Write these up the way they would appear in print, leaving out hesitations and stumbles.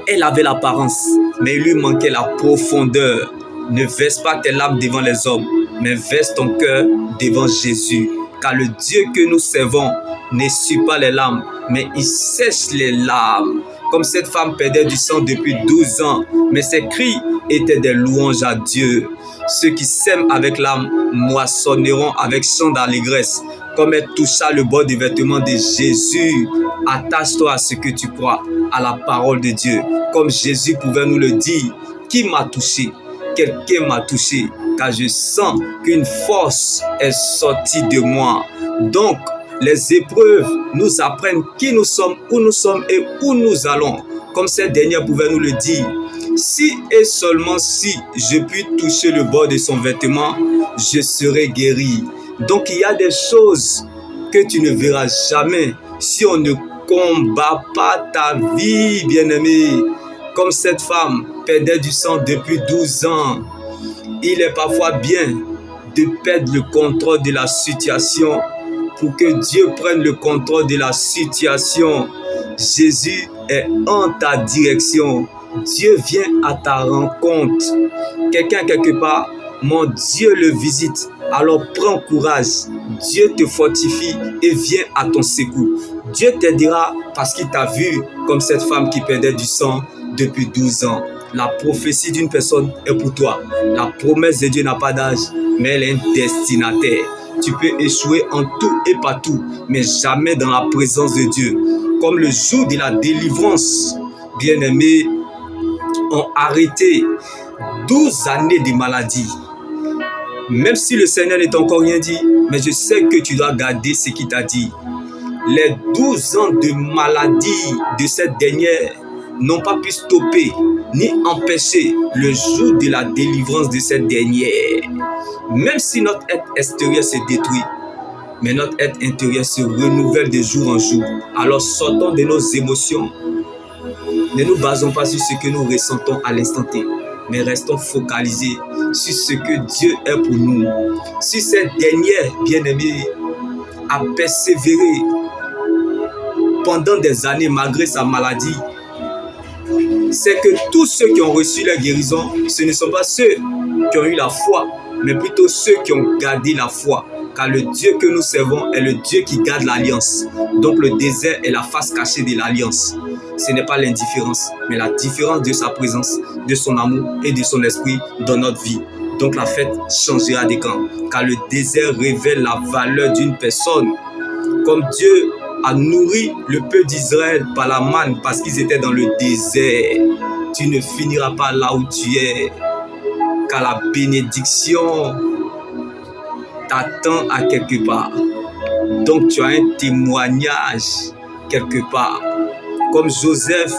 Elle avait l'apparence, mais il lui manquait la profondeur. Ne verse pas tes larmes devant les hommes, mais verse ton cœur devant Jésus. Car le Dieu que nous servons n'essuie pas les larmes, mais il sèche les larmes. Comme cette femme perdait du sang depuis 12 ans, mais ses cris étaient des louanges à Dieu. Ceux qui sèment avec l'âme moissonneront avec chant d'allégresse. Comme elle toucha le bord du vêtement de Jésus, attache-toi à ce que tu crois, à la parole de Dieu. Comme Jésus pouvait nous le dire, qui m'a touché? Quelqu'un m'a touché, car je sens qu'une force est sortie de moi. Donc, les épreuves nous apprennent qui nous sommes et où nous allons. Comme cette dernière pouvait nous le dire. Si et seulement si je puis toucher le bord de son vêtement, je serai guéri. Donc il y a des choses que tu ne verras jamais si on ne combat pas ta vie, bien-aimé. Comme cette femme perdait du sang depuis 12 ans. Il est parfois bien de perdre le contrôle de la situation pour que Dieu prenne le contrôle de la situation. Jésus est en ta direction. Dieu vient à ta rencontre. Quelqu'un quelque part, mon Dieu le visite. Alors prends courage. Dieu te fortifie et vient à ton secours. Dieu t'aidera parce qu'il t'a vu comme cette femme qui perdait du sang depuis 12 ans. La prophétie d'une personne est pour toi. La promesse de Dieu n'a pas d'âge, mais elle est un destinataire. Tu peux échouer en tout et partout, mais jamais dans la présence de Dieu. Comme le jour de la délivrance, bien-aimés, ont arrêté 12 années de maladie. Même si le Seigneur n'est encore rien dit, mais je sais que tu dois garder ce qu'il t'a dit. Les 12 ans de maladie de cette dernière n'ont pas pu stopper ni empêcher le jour de la délivrance de cette dernière. Même si notre être extérieur se détruit, mais notre être intérieur se renouvelle de jour en jour. Alors sortons de nos émotions. Ne nous basons pas sur ce que nous ressentons à l'instant T, mais restons focalisés sur ce que Dieu est pour nous. Si cette dernière, bien-aimée, a persévéré pendant des années malgré sa maladie, c'est que tous ceux qui ont reçu la guérison, ce ne sont pas ceux qui ont eu la foi, mais plutôt ceux qui ont gardé la foi. Car le Dieu que nous servons est le Dieu qui garde l'alliance. Donc le désert est la face cachée de l'alliance. Ce n'est pas l'indifférence, mais la différence de sa présence, de son amour et de son esprit dans notre vie. Donc la fête changera de camp. Car le désert révèle la valeur d'une personne. Comme Dieu a nourri le peuple d'Israël par la manne parce qu'ils étaient dans le désert, tu ne finiras pas là où tu es. Car la bénédiction t'attend à quelque part. Donc tu as un témoignage quelque part. Comme Joseph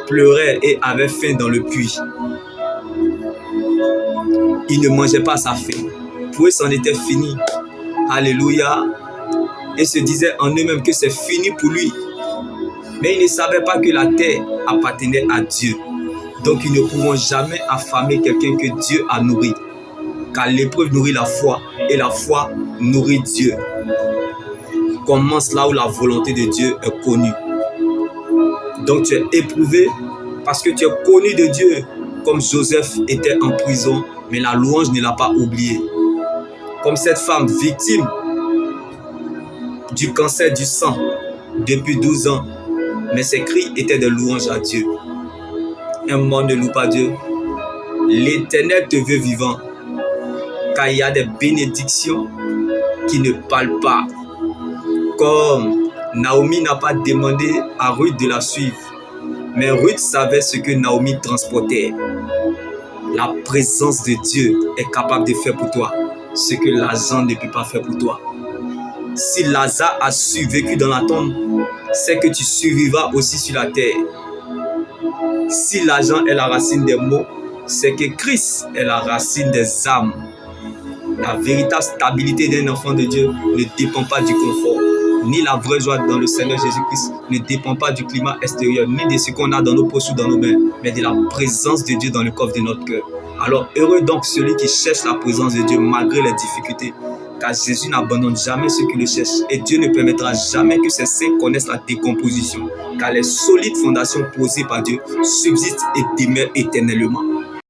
pleurait et avait faim dans le puits. Il ne mangeait pas sa faim. Pour eux, c'en était fini. Alléluia. Et se disait en eux-mêmes que c'est fini pour lui. Mais ils ne savaient pas que la terre appartenait à Dieu. Donc ils ne pourront jamais affamer quelqu'un que Dieu a nourri. Car l'épreuve nourrit la foi et la foi nourrit Dieu. Commence là où la volonté de Dieu est connue. Donc tu es éprouvé parce que tu es connu de Dieu. Comme Joseph était en prison, mais la louange ne l'a pas oublié. Comme cette femme victime du cancer du sang depuis 12 ans, mais ses cris étaient des louanges à Dieu. Un monde ne loue pas Dieu. L'Éternel te veut vivant, car il y a des bénédictions qui ne parlent pas. Comme Naomi n'a pas demandé à Ruth de la suivre, mais Ruth savait ce que Naomi transportait. La présence de Dieu est capable de faire pour toi ce que l'argent ne peut pas faire pour toi. Si Lazare a survécu dans la tombe, c'est que tu survivras aussi sur la terre. Si l'argent est la racine des maux, c'est que Christ est la racine des âmes. La véritable stabilité d'un enfant de Dieu ne dépend pas du confort, ni la vraie joie dans le Seigneur Jésus-Christ ne dépend pas du climat extérieur, ni de ce qu'on a dans nos poches ou dans nos mains, mais de la présence de Dieu dans le coffre de notre cœur. Alors heureux donc celui qui cherche la présence de Dieu malgré les difficultés, car Jésus n'abandonne jamais ceux qui le cherchent et Dieu ne permettra jamais que ses saints connaissent la décomposition, car les solides fondations posées par Dieu subsistent et demeurent éternellement.